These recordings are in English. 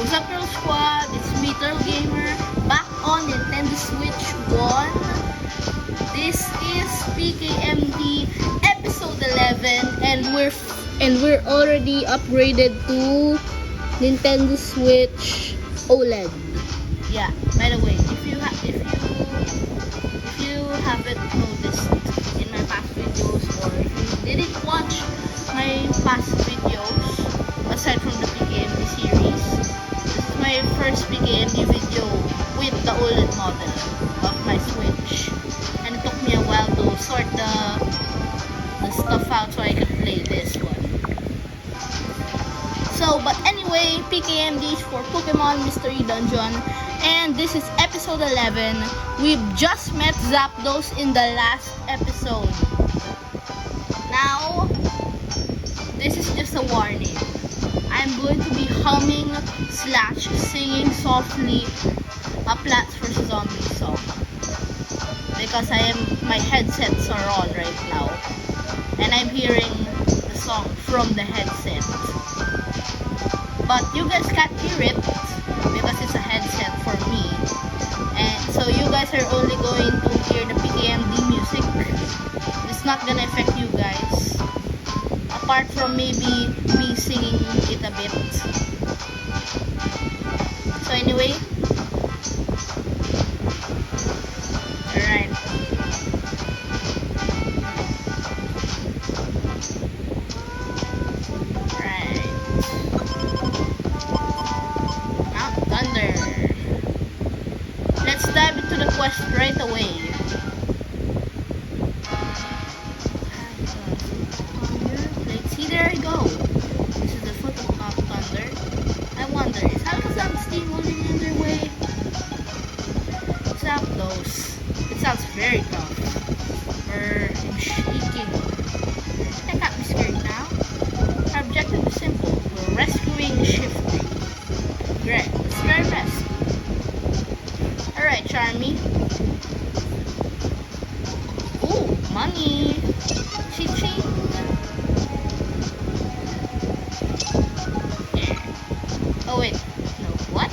What's up, Girl Squad? It's me, Turtle Gamer, back on Nintendo Switch 1. This is PKMD episode 11, and we're already upgraded to Nintendo Switch OLED. Yeah. By the way, if you haven't noticed in my past videos, or if you didn't watch my past videos aside from the PKMD series, this is my first PKMD video with the OLED model of my Switch, and it took me a while to sort the stuff out so I could play this one. So, but anyway, PKMD is for Pokemon Mystery Dungeon, and this is episode 11. We've just met Zapdos in the last episode. Now, this is just a warning. I'm going to be humming / singing softly a Plants vs. Zombies song, because my headsets are on right now, and I'm hearing the song from the headset. But you guys can't hear it because it's a headset for me, and so you guys are only going to hear the PKMD music. It's not gonna affect you guys, apart from maybe me singing it a bit. So anyway, alright. Mount Thunder. Let's dive into the quest right away. See, there I go. This is the foot of Mount Thunder. I wonder, is Alakazam Steam holding in their way? Zapdos. It sounds very tough. I'm shaking. I can't be scared now. Our objective is simple. We're rescuing Shiftry. Great. Let's try rest. Alright, Charmy. Ooh, money. Ching-ching. Oh wait, no, what?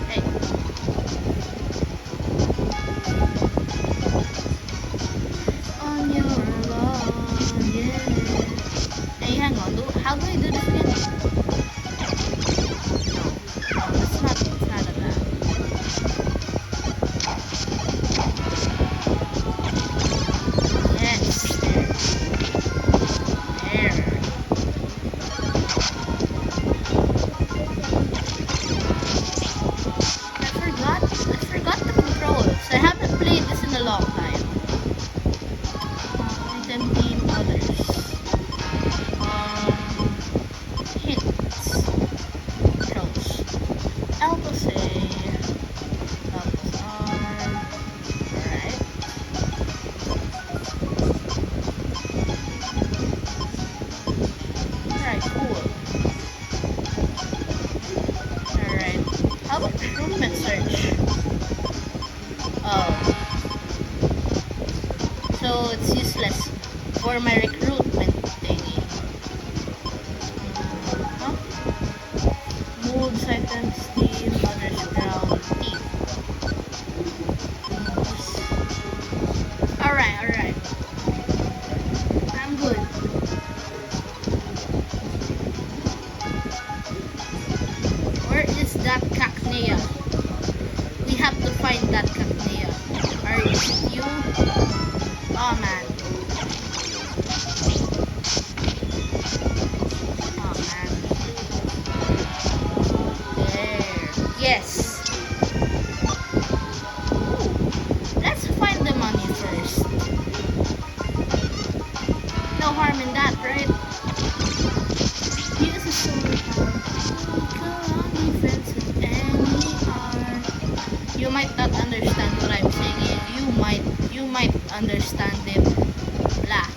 Hey. On your lawn, yeah. Hey, hang on, how do I do this again? No, it's not a bad. Yes, there. I forgot the controls. I haven't played this in a long time. Item team others. Hints. Controls. Alpha-say. Alpha-arm. Alright. Alright, cool. Alright. How about recruitment search? Oh. So it's useless for my recruitment thingy. Huh? Moves, items, steam, others, ground, teeth. Alright. I'm good. Where is that Cacnea? We have to find that Cacnea. Are you? Oh man. Oh man. There. Yes. Ooh. Let's find the money first. No harm in that, right? Use a sword power. On defense with any art. You might not understand what I'm saying. You might understand it. Blah.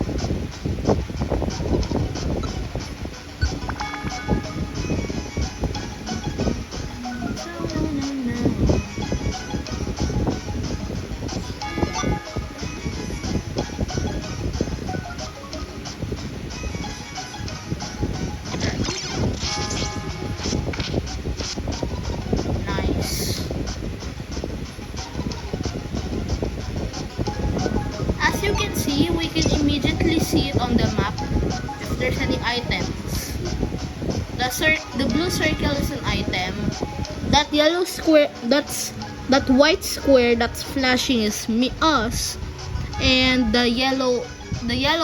see it on the map if there's any items. The blue circle is an item. That yellow square, that white square that's flashing is us, and the yellow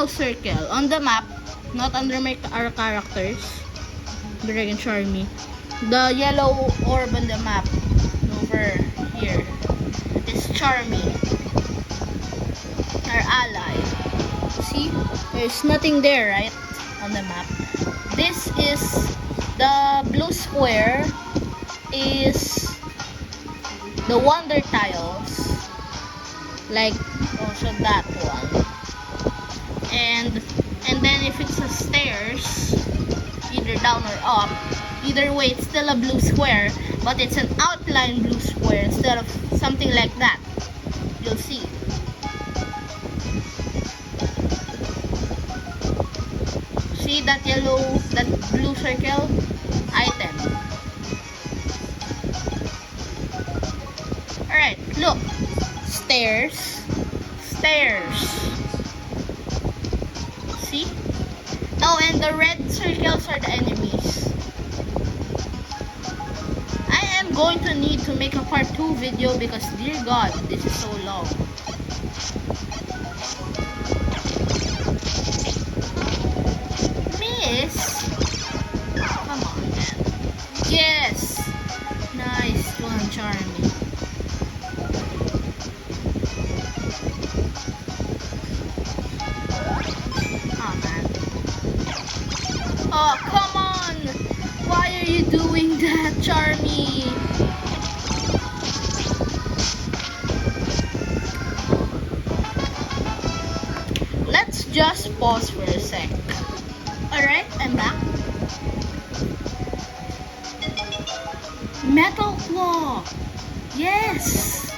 circle on the map, not under our characters, Greg and Charmy. The yellow orb on the map over here is Charmy, our ally. See, there's nothing there, right, on the map. This is the blue square is the wonder tiles, like also that one. And then if it's a stairs, either down or up, either way it's still a blue square, but it's an outline blue square instead of something like that. You'll see. See that blue circle? Item. Alright, look. Stairs. See? Oh, and the red circles are the enemies. I am going to need to make a part 2 video because, dear God, this is so long. Miss? Come on, man. Yes! Nice one, Charmy. Oh, man. Oh, come on! Why are you doing that, Charmy? Let's just pause for a sec. Alright, I'm back. Metal Claw! Yes!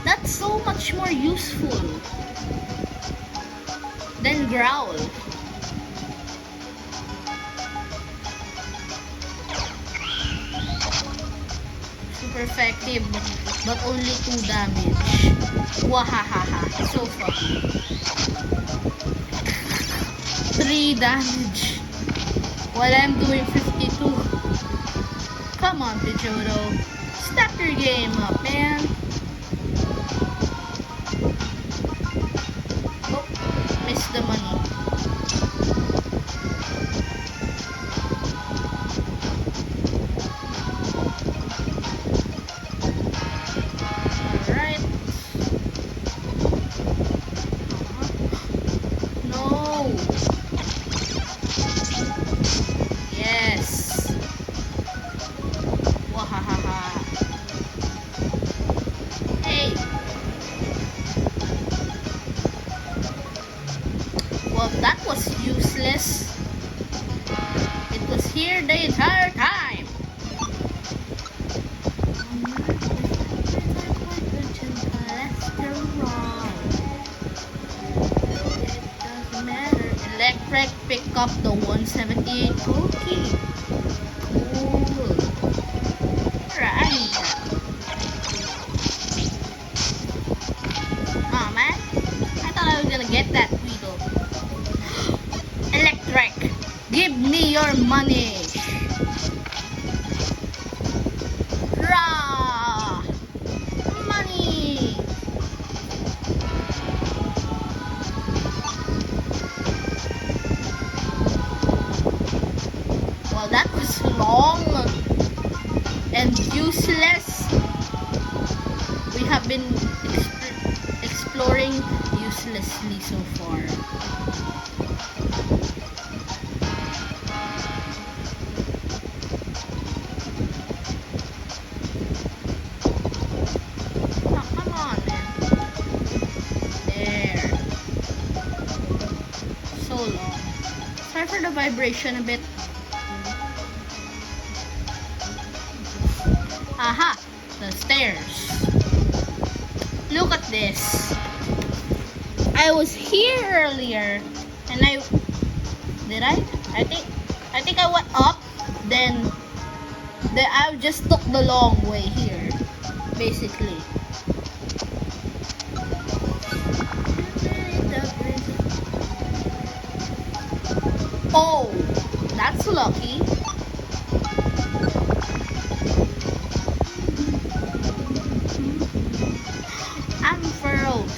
That's so much more useful than Growl. Super effective, but only 2 damage. Wahahaha, so funny. 3 damage while I'm doing 52. Come on, Pidgeotto. Step your game up, man. Oh, missed the money. Alright. No. Yes. Wahahaha. Hey. Well, that was useless. It was here the entire time. It doesn't matter. Electric pick up the 178 cookie. Cool. Right. Oh man, I thought I was gonna get that Weedle. Electric, give me your money. Rah! Money. Well, that was long and useless. We have been exploring uselessly so far. Oh, come on, man. There. So long. Sorry for the vibration a bit. Aha! The stairs. Look at this. I was here earlier and I think I went up, then I just took the long way here, basically. Oh, that's lucky. Ampharos.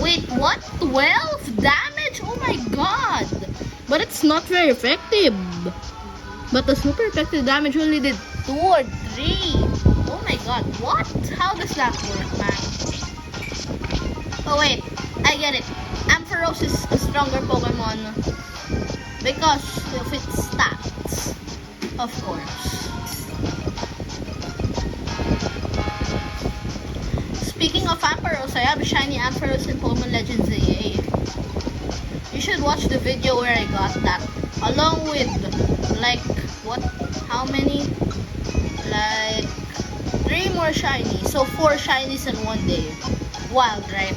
Wait, what? 12 damage? Oh my god! But it's not very effective. But the super effective damage only did 2 or 3. Oh my god, what? How does that work, man? Oh wait, I get it. Ampharos is a stronger Pokemon because of its stats, of course. Speaking of Ampharos, I have a shiny Ampharos in Pokemon Legends AA. You should watch the video where I got that, along with like what? How many? Like 3 more shinies. So 4 shinies in one day. Wild, right?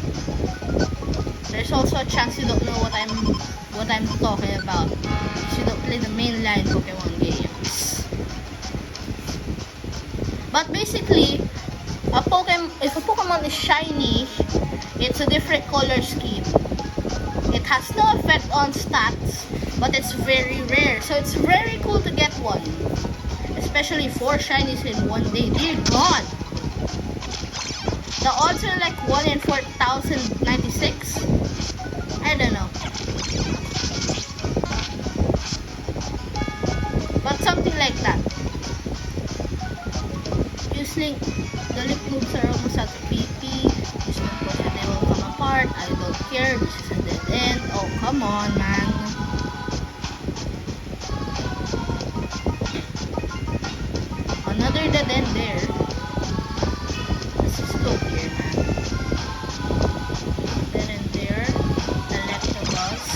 There's also a chance you don't know what I'm talking about if you don't play the mainline Pokemon games. But basically, if a Pokemon is shiny, it's a different color scheme. It has no effect on stats, but it's very rare. So it's very cool to get one. Especially 4 shinies in one day. Dear God! The odds are like 1 in 4,096. I don't know. But something like that. Using the lip moves are almost at the PP. Use my potion, they will come apart. I don't care. This is a dead end. Oh, come on, man. Another dead end there. Let's just go here, man. Dead end there. Electabuzz.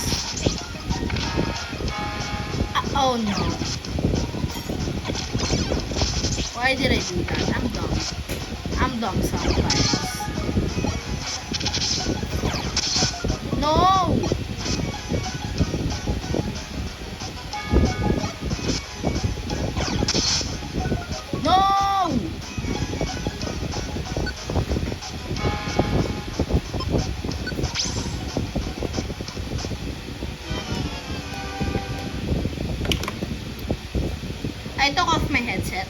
Oh no. Why did I do that? I'm dumb. I'm dumb sometimes. No! No! I took off my headset.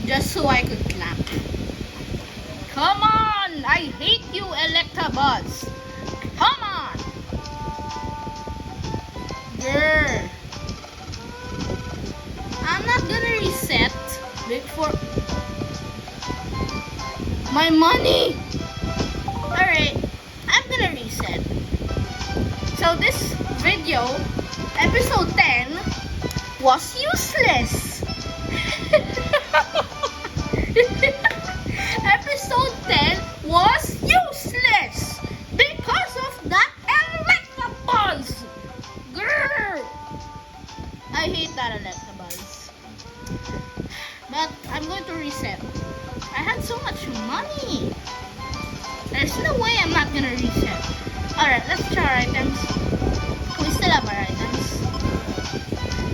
Just so I could clap. Come on! I hate you, Electabuzz! Come on! Grr! I'm not gonna reset before my money! Alright, I'm gonna reset. So this video, episode 10, was useless. Episode 10 was useless because of that Electabuzz. Grr! I hate that Electabuzz. But I'm going to reset. I had so much money. There's no way I'm not gonna reset. Alright, let's try our items. We still have our items.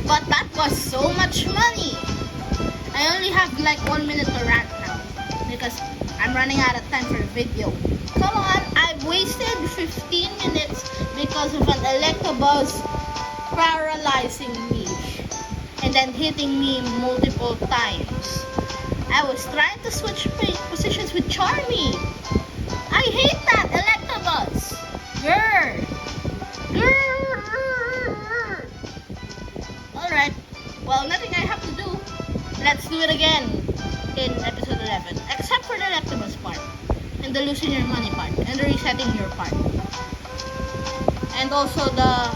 But that was so much money. I only have like 1 minute to rant now because I'm running out of time for the video. Come on, I've wasted 15 minutes because of an Electabuzz paralyzing me and then hitting me multiple times. I was trying to switch positions with Charmy. I hate that Electabuzz. Grr. Grr. Alright, well, nothing I have to do. Let's do it again in episode 11. Except for the Electabuzz part. And the losing your money part. And the resetting your part. And also the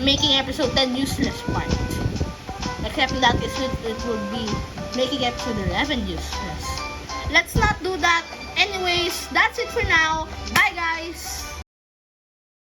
making episode 10 useless part. Except in that case, it would be making episode 11 useless. Let's not do that. Anyways, that's it for now. Bye, guys.